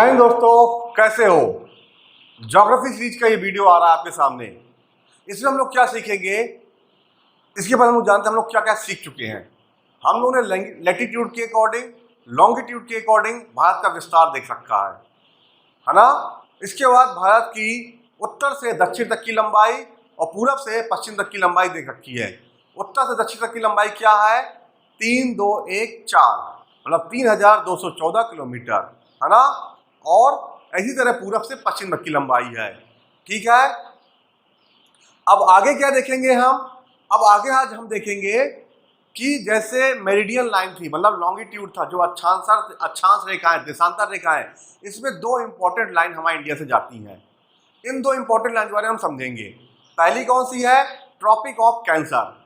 जय हिंद दोस्तों, कैसे हो। ज्योग्राफी सीरीज का ये वीडियो आ रहा है आपके सामने। इसमें हम लोग क्या सीखेंगे, इसके बाद हम लोग जानते हैं हम लोग क्या क्या सीख चुके हैं। हम लोगों ने लैटिट्यूड के अकॉर्डिंग, लॉन्गिट्यूड के अकॉर्डिंग भारत का विस्तार देख रखा है ना। इसके बाद भारत की उत्तर से दक्षिण तक की लंबाई और पूरब से पश्चिम तक की लंबाई देख रखी है। उत्तर से दक्षिण तक की लंबाई क्या है, 3214, मतलब 3214 किलोमीटर, है ना। और इसी तरह पूरब से पश्चिम तक की लंबाई है। ठीक है, अब आगे क्या देखेंगे हम। अब आगे आज हम देखेंगे कि जैसे मेरिडियन लाइन थी, मतलब लॉन्गिट्यूड था, जो अक्षांश रेखाएं, देशांतर रेखाएं, इसमें दो इंपॉर्टेंट लाइन हमारे इंडिया से जाती हैं। इन दो इंपॉर्टेंट लाइन के बारे में हम समझेंगे। पहली कौन सी है, tropic of cancer.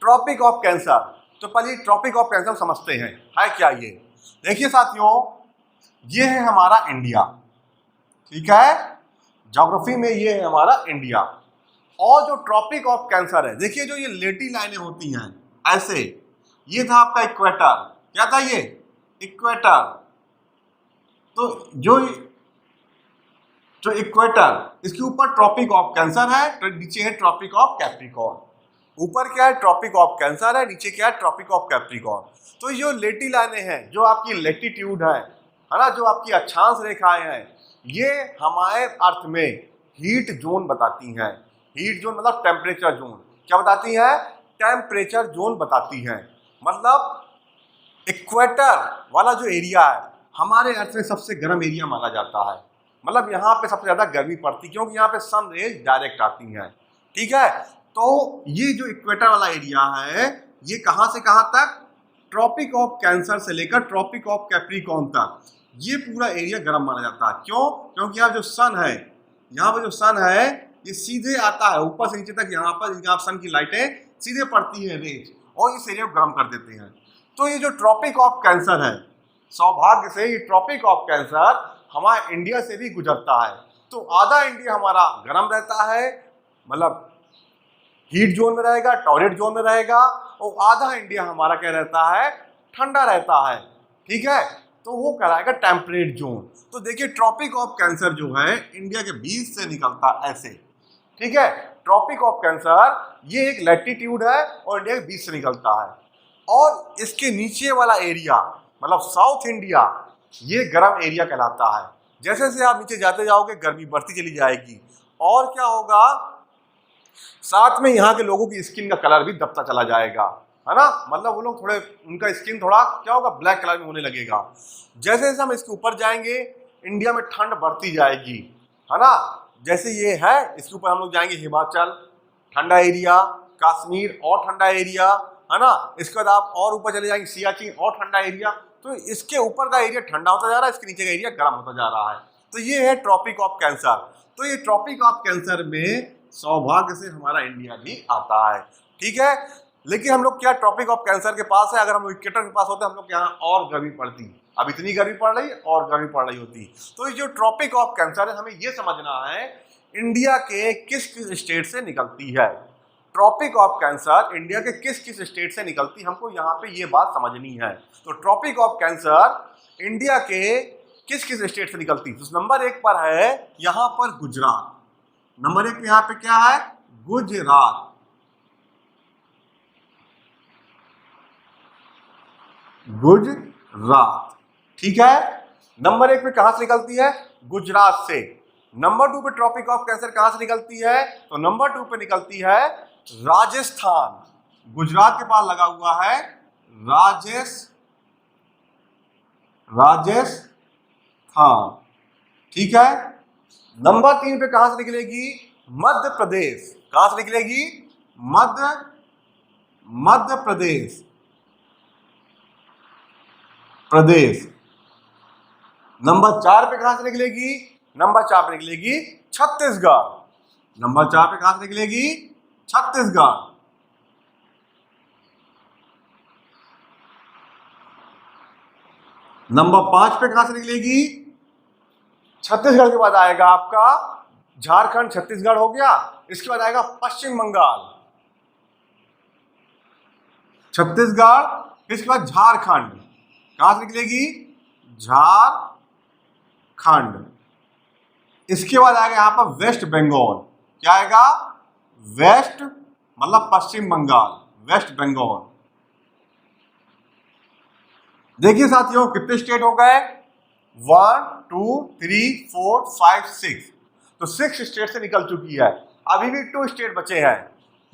Tropic of cancer, तो पहले ट्रॉपिक ऑफ कैंसर समझते हैं है क्या ये। देखिए साथियों, ये है हमारा इंडिया, ठीक है, ज्योग्राफी में ये है हमारा इंडिया। और जो ट्रॉपिक ऑफ कैंसर है, देखिए जो ये लेटी लाइनें होती हैं ऐसे, ये था आपका इक्वेटर। क्या था ये, इक्वेटर। तो जो इक्वेटर, इसके ऊपर ट्रॉपिक ऑफ कैंसर है, तो नीचे है ट्रॉपिक ऑफ कैप्रिकॉर्न। ऊपर क्या है, ट्रॉपिक ऑफ कैंसर है, नीचे क्या है, ट्रॉपिक ऑफ कैप्रिकॉर्न। तो जो लेटी लाइनें हैं, जो आपकी लेटीट्यूड है ना, जो आपकी अक्षांश रेखाएं हैं, ये हमारे अर्थ में हीट जोन बताती हैं। हीट जोन मतलब टेम्परेचर जोन। क्या बताती है, टेम्परेचर जोन बताती हैं। मतलब इक्वेटर वाला जो एरिया है हमारे अर्थ में सबसे गर्म एरिया माना जाता है। मतलब यहाँ पे सबसे ज्यादा गर्मी पड़ती है, क्योंकि यहाँ पे सन रेज डायरेक्ट आती हैं। ठीक है, तो ये जो इक्वेटर वाला एरिया है, ये कहाँ से कहाँ तक, ट्रॉपिक ऑफ कैंसर से लेकर ट्रॉपिक ऑफ कैप्रिकॉर्न तक, ये पूरा एरिया गर्म माना जाता है। क्यों, क्योंकि यहाँ जो सन है, यहाँ पर जो सन है, ये सीधे आता है ऊपर से नीचे तक। यहाँ पर सन की लाइटें सीधे पड़ती है रेज, और इस एरिया को गर्म कर देते हैं। तो ये जो ट्रॉपिक ऑफ कैंसर है, सौभाग्य से ये ट्रॉपिक ऑफ कैंसर हमारे इंडिया से भी गुजरता है। तो आधा इंडिया हमारा गर्म रहता है, मतलब हीट जोन में रहेगा, टॉर्रेट जोन में रहेगा, और आधा इंडिया हमारा क्या रहता है, ठंडा रहता है। ठीक है, तो वो कहलाएगा टेम्परेट जोन। तो देखिए ट्रॉपिक ऑफ कैंसर जो है इंडिया के बीच से निकलता ऐसे। ठीक है, ट्रॉपिक ऑफ कैंसर ये एक लैटिट्यूड है और इंडिया के बीच से निकलता है। और इसके नीचे वाला एरिया, मतलब साउथ इंडिया, ये गर्म एरिया कहलाता है। जैसे जैसे आप नीचे जाते जाओगे गर्मी बढ़ती चली जाएगी। और क्या होगा, साथ में यहाँ के लोगों की स्किन का कलर भी दबता चला जाएगा, है ना। मतलब वो लोग थोड़े, उनका स्किन थोड़ा क्या होगा, ब्लैक कलर में होने लगेगा। जैसे जैसे हम इसके ऊपर जाएंगे, इंडिया में ठंड बढ़ती जाएगी, है ना। जैसे ये है, इसके ऊपर हम लोग जाएंगे हिमाचल, ठंडा एरिया, कश्मीर और ठंडा एरिया, है ना। इसके बाद आप और ऊपर चले जाएंगे, सियाचिन और ठंडा एरिया। तो इसके ऊपर का एरिया ठंडा होता जा रहा है, इसके नीचे का एरिया गर्म होता जा रहा है। तो ये है ट्रॉपिक ऑफ कैंसर। तो ये ट्रॉपिक ऑफ कैंसर में सौभाग्य से हमारा इंडिया भी आता है। ठीक है, लेकिन हम लोग क्या ट्रॉपिक ऑफ कैंसर के पास है, अगर हम लोग इक्वेटर के पास होते हम लोग यहाँ और गर्मी पड़ती। अब इतनी गर्मी पड़ रही और गर्मी पड़ रही होती। तो ये जो ट्रॉपिक ऑफ कैंसर है, हमें ये समझना है इंडिया के किस किस स्टेट से निकलती है। ट्रॉपिक ऑफ कैंसर इंडिया के किस किस स्टेट से निकलती, हमको यहाँ पे ये बात समझनी है। तो ट्रॉपिक ऑफ कैंसर इंडिया के किस किस स्टेट से निकलती। तो नंबर 1 पर है यहाँ पर गुजरात। नंबर 1 पे यहाँ पे क्या है, गुजरात। गुजरात, ठीक है। नंबर 1 पे कहां से निकलती है, गुजरात से। नंबर 2 पे ट्रॉपिक ऑफ कैंसर कहां से निकलती है, तो नंबर 2 पे निकलती है राजस्थान। गुजरात के पास लगा हुआ है राजस्थान, ठीक है। नंबर 3 पे कहां से निकलेगी, मध्य प्रदेश। कहां से निकलेगी, मध्य प्रदेश। नंबर 4 पे कहां से निकलेगी, नंबर 4 पे निकलेगी छत्तीसगढ़। नंबर 4 पे कहां से निकलेगी, छत्तीसगढ़। नंबर 5 पे कहां से निकलेगी, छत्तीसगढ़ के बाद आएगा आपका झारखंड, छत्तीसगढ़ हो गया। इसके बाद आएगा पश्चिम बंगाल, छत्तीसगढ़। इसके बाद झारखंड। कहां से निकलेगी, झारखंड। खंड। इसके बाद आएगा यहाँ पर वेस्ट बंगाल। क्या आएगा? वेस्ट मतलब पश्चिम बंगाल, वेस्ट बंगाल। देखिए साथियों कितने स्टेट हो गए? 1 2 3 4 5 6। तो 6 स्टेट से निकल चुकी है। अभी भी 2 स्टेट बचे हैं।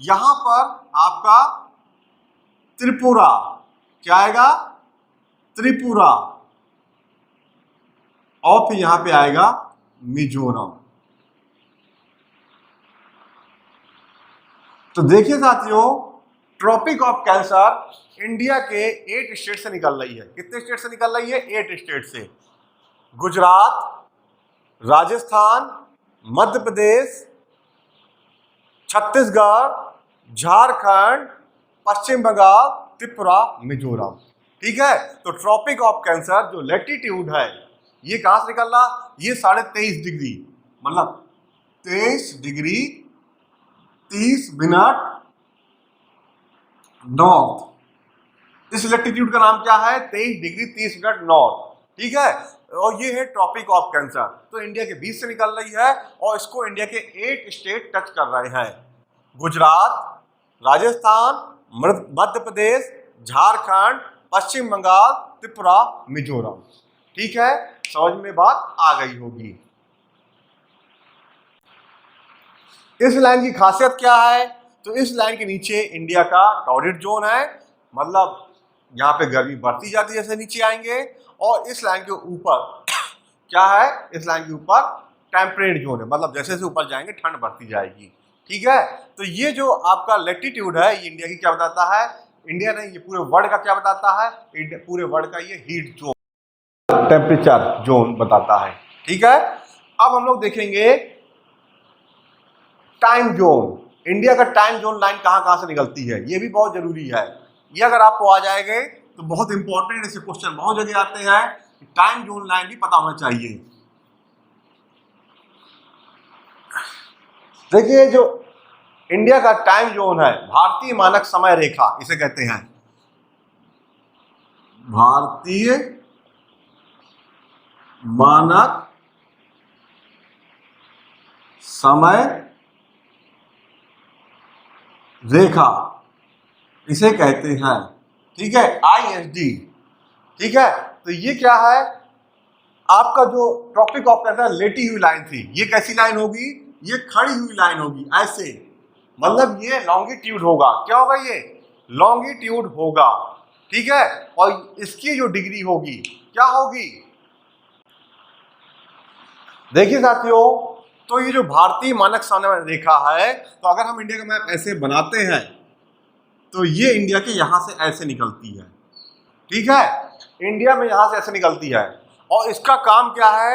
यहां पर आपका त्रिपुरा, क्या आएगा? त्रिपुरा। और फिर यहां पे आएगा मिजोरम। तो देखिए साथियों, ट्रॉपिक ऑफ कैंसर इंडिया के 8 स्टेट से निकल रही है। कितने स्टेट से निकल रही है? 8 स्टेट से। गुजरात, राजस्थान, मध्य प्रदेश, छत्तीसगढ़, झारखंड, पश्चिम बंगाल, त्रिपुरा, मिजोरम। ठीक है। तो ट्रॉपिक ऑफ कैंसर जो लैटिट्यूड है ये कहां से निकल रहा? ये 23.5 डिग्री, मतलब 23 डिग्री 30 मिनट नॉर्थ। इस लैटिट्यूड का नाम क्या है? 23 डिग्री 30 मिनट नॉर्थ। ठीक है। और ये है ट्रॉपिक ऑफ कैंसर। तो इंडिया के बीच से निकल रही है और इसको इंडिया के 8 स्टेट टच कर रहे हैं। गुजरात, राजस्थान, मध्य प्रदेश, झारखंड, पश्चिम बंगाल, त्रिपुरा, मिजोरम। ठीक है। समझ में बात आ गई होगी। इस लाइन की खासियत क्या है? तो इस लाइन के नीचे इंडिया का टॉर्रिड जोन है, मतलब यहाँ पे गर्मी बढ़ती जाती है जैसे नीचे आएंगे। और इस लाइन के ऊपर क्या है? इस लाइन के ऊपर टेम्परेट जोन है, मतलब जैसे जैसे ऊपर जाएंगे ठंड बढ़ती जाएगी। ठीक है। तो ये जो आपका लैटिट्यूड है ये इंडिया की क्या बताता है? इंडिया नहीं, ये पूरे वर्ल्ड का क्या बताता है? पूरे वर्ल्ड का ये हीट जोन, टेम्परेचर जोन बताता है। ठीक है। अब हम लोग देखेंगे टाइम जोन। इंडिया का टाइम जोन लाइन कहां कहां से निकलती है, ये भी बहुत जरूरी है। ये अगर आपको आ जाएंगे तो बहुत इंपॉर्टेंट ऐसे क्वेश्चन बहुत जगह आते हैं। टाइम जोन लाइन भी पता होना चाहिए। देखिए जो इंडिया का टाइम जोन है, भारतीय मानक समय रेखा इसे कहते हैं। भारतीय मानक समय रेखा इसे कहते हैं। ठीक है। ISD। ठीक है। तो ये क्या है? आपका जो ट्रॉपिक ऑफ कैंसर लेटी हुई लाइन थी, ये कैसी लाइन होगी? ये खड़ी हुई लाइन होगी ऐसे, मतलब ये लॉन्गिट्यूड होगा। क्या होगा? ये लॉन्गिट्यूड होगा। ठीक है। और इसकी जो डिग्री होगी क्या होगी? देखिए साथियों, तो ये जो भारतीय मानक समय रेखा है, तो अगर हम इंडिया का मैप ऐसे बनाते हैं तो ये इंडिया के यहां से ऐसे निकलती है। ठीक है। इंडिया में यहां से ऐसे निकलती है और इसका काम क्या है?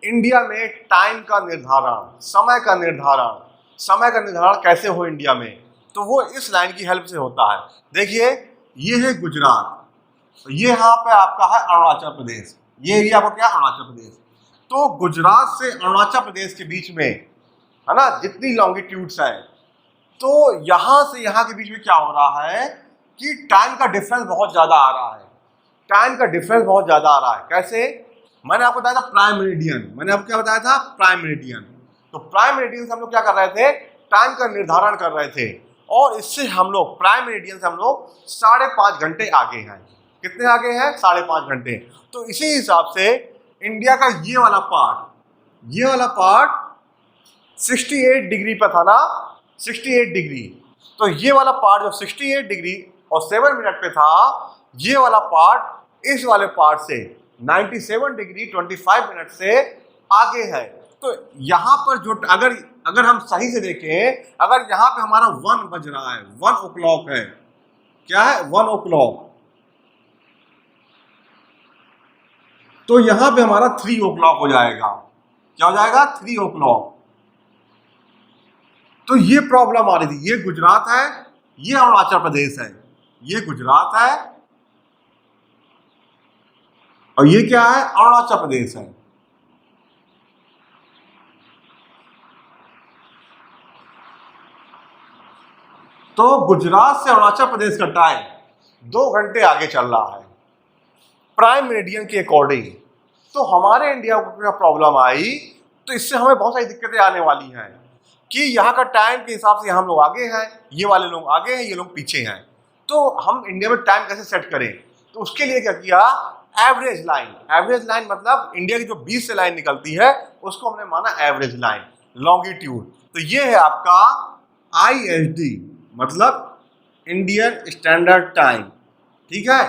इंडिया में टाइम का निर्धारण, समय का निर्धारण। समय का निर्धारण कैसे हो इंडिया में? तो वो इस लाइन की हेल्प से होता है। देखिए ये है गुजरात, ये यहाँ पे आपका है अरुणाचल प्रदेश। ये एरिया आपका क्या? अरुणाचल प्रदेश। तो गुजरात से अरुणाचल प्रदेश के बीच में है ना जितनी लॉन्गिट्यूड्स है, तो यहां से यहां के बीच में क्या हो रहा है कि टाइम का डिफरेंस बहुत ज्यादा आ रहा है। टाइम का डिफरेंस बहुत ज्यादा आ रहा है। कैसे? मैंने आपको बताया था प्राइम मेरिडियन। मैंने आपको क्या बताया था? Prime meridian. तो प्राइम मेरिडियन से हम लोग क्या कर रहे थे? टाइम का निर्धारण कर रहे थे। और इससे हम लोग प्राइम मेरिडियन से हम लोग 5.5 घंटे आगे हैं। कितने आगे हैं? 5.5 घंटे। तो इसी हिसाब से इंडिया का ये वाला पार्ट 68 डिग्री पर था ना, 68 डिग्री। तो ये वाला पार्ट जो 68 डिग्री और 7 मिनट पे था, ये वाला पार्ट इस वाले पार्ट से 97 डिग्री 25 मिनट से आगे है। तो यहाँ पर जो अगर हम सही से देखें, अगर यहाँ पे हमारा 1 बज रहा है, 1 o'clock है, क्या है? 1 o'clock, तो यहां पे हमारा 3 o'clock हो जाएगा। क्या हो जाएगा? 3 o'clock। तो ये प्रॉब्लम आ रही थी। ये गुजरात है, ये अरुणाचल प्रदेश है। ये गुजरात है और ये क्या है? अरुणाचल प्रदेश है। तो गुजरात से अरुणाचल प्रदेश का टाइम 2 घंटे आगे चल रहा है प्राइम मेरिडियन के अकॉर्डिंग। तो हमारे इंडिया को क्या प्रॉब्लम आई, तो इससे हमें बहुत सारी दिक्कतें आने वाली हैं कि यहाँ का टाइम के हिसाब से हम लोग आगे हैं, ये वाले लोग आगे हैं, ये लोग पीछे हैं। तो हम इंडिया में टाइम कैसे सेट करें, तो उसके लिए क्या किया, एवरेज लाइन। एवरेज लाइन मतलब इंडिया की जो 20 से लाइन निकलती है उसको हमने माना एवरेज लाइन, लॉन्गिट्यूड। तो ये है आपका ISD मतलब इंडियन स्टैंडर्ड टाइम, ठीक है।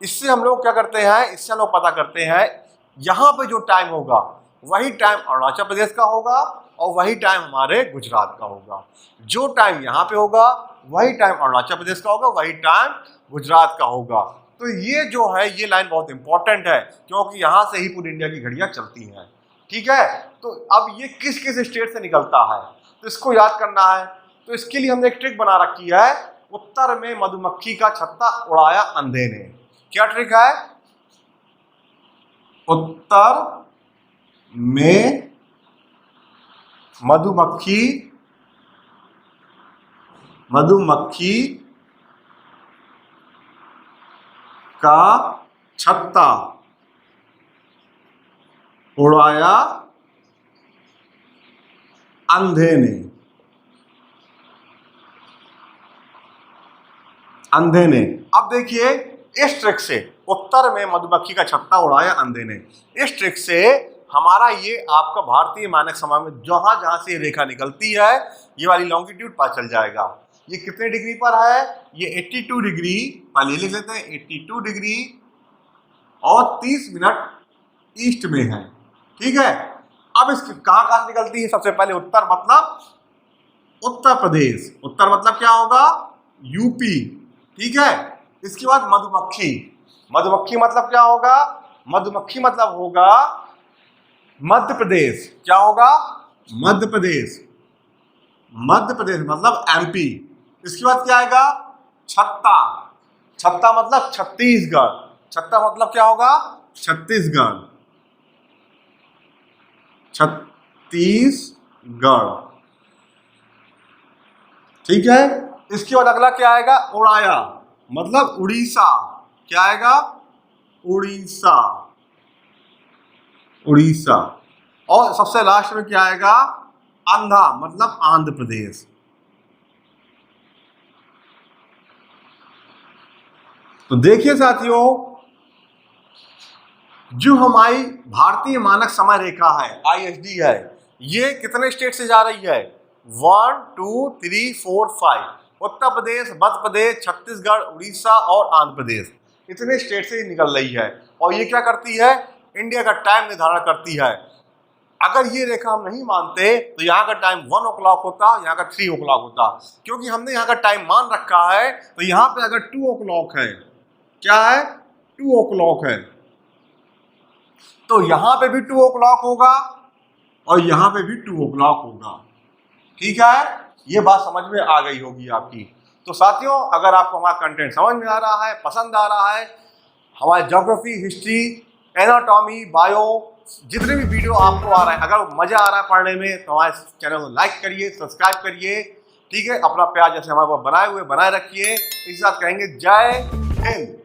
इससे हम लोग क्या करते हैं, इससे हम लोग पता करते हैं यहाँ पे जो टाइम होगा वही टाइम अरुणाचल प्रदेश का होगा और वही टाइम हमारे गुजरात का होगा। जो टाइम यहाँ पे होगा वही टाइम अरुणाचल प्रदेश का होगा, वही टाइम गुजरात का होगा। तो ये जो है ये लाइन बहुत इंपॉर्टेंट है क्योंकि यहाँ से ही पूरी इंडिया की घड़ियाँ चलती हैं, ठीक है। तो अब ये किस किस स्टेट से निकलता है तो इसको याद करना है। तो इसके लिए हमने एक ट्रिक बना रखी है, उत्तर में मधुमक्खी का छत्ता उड़ाया अंधे ने। क्या ट्रिक है, उत्तर में मधुमक्खी का छत्ता उड़ाया अंधे ने। अब देखिए इस ट्रिक से, उत्तर में मधुमक्खी का छत्ता उड़ाया अंधे ने, इस ट्रिक से हमारा ये आपका भारतीय मानक समय में जहां जहां से ये रेखा निकलती है ये वाली लॉन्गिट्यूड पता चल जाएगा। ये कितने डिग्री पर है, ये 82 डिग्री, पहले लिख लेते हैं 82 डिग्री और 30 मिनट ईस्ट में है, ठीक है। अब इसकी कहां कहां निकलती है, सबसे पहले उत्तर मतलब उत्तर प्रदेश, उत्तर मतलब क्या होगा, यूपी, ठीक है। इसके बाद मधुमक्खी, मधुमक्खी मतलब क्या होगा, मधुमक्खी मतलब होगा मध्य प्रदेश, क्या होगा, मध्य प्रदेश, मध्य प्रदेश मतलब MP। इसके बाद क्या आएगा, छत्ता, छत्ता मतलब छत्तीसगढ़, छत्ता मतलब क्या होगा, छत्तीसगढ़, छत्तीसगढ़, ठीक है। इसके बाद अगला क्या आएगा, उड़ाया मतलब उड़ीसा, क्या आएगा, उड़ीसा, उड़ीसा। और सबसे लास्ट में क्या आएगा, आंध्रा मतलब आंध्र प्रदेश। तो देखिए साथियों, जो हमारी भारतीय मानक समय रेखा है ISD है, ये कितने स्टेट से जा रही है, 1 2 3 4 5, उत्तर प्रदेश, मध्य प्रदेश, छत्तीसगढ़, उड़ीसा और आंध्र प्रदेश, इतने स्टेट से निकल रही है। और ये क्या करती है, इंडिया का टाइम निर्धारण करती है। अगर ये रेखा हम नहीं मानते तो यहाँ का टाइम 1 o'clock होता, यहाँ का 3 o'clock होता। क्योंकि हमने यहाँ का टाइम मान रखा है तो यहाँ पे अगर 2 o'clock है, क्या है, 2 o'clock है, तो यहाँ पे भी 2 o'clock होगा और यहाँ पे भी 2 o'clock होगा, ठीक है। ये बात समझ में आ गई होगी आपकी। तो साथियों, अगर आपको हमारा कंटेंट समझ में आ रहा है, पसंद आ रहा है, हमारे ज्योग्राफी, हिस्ट्री, एनाटॉमी, बायो, जितने भी वीडियो आपको आ रहा है, अगर मजा आ रहा है पढ़ने में तो हमारे चैनल को लाइक करिए, सब्सक्राइब करिए, ठीक है। अपना प्यार जैसे हमारे पास बनाए हुए बनाए रखिए। इसी साथ कहेंगे जय हिंद।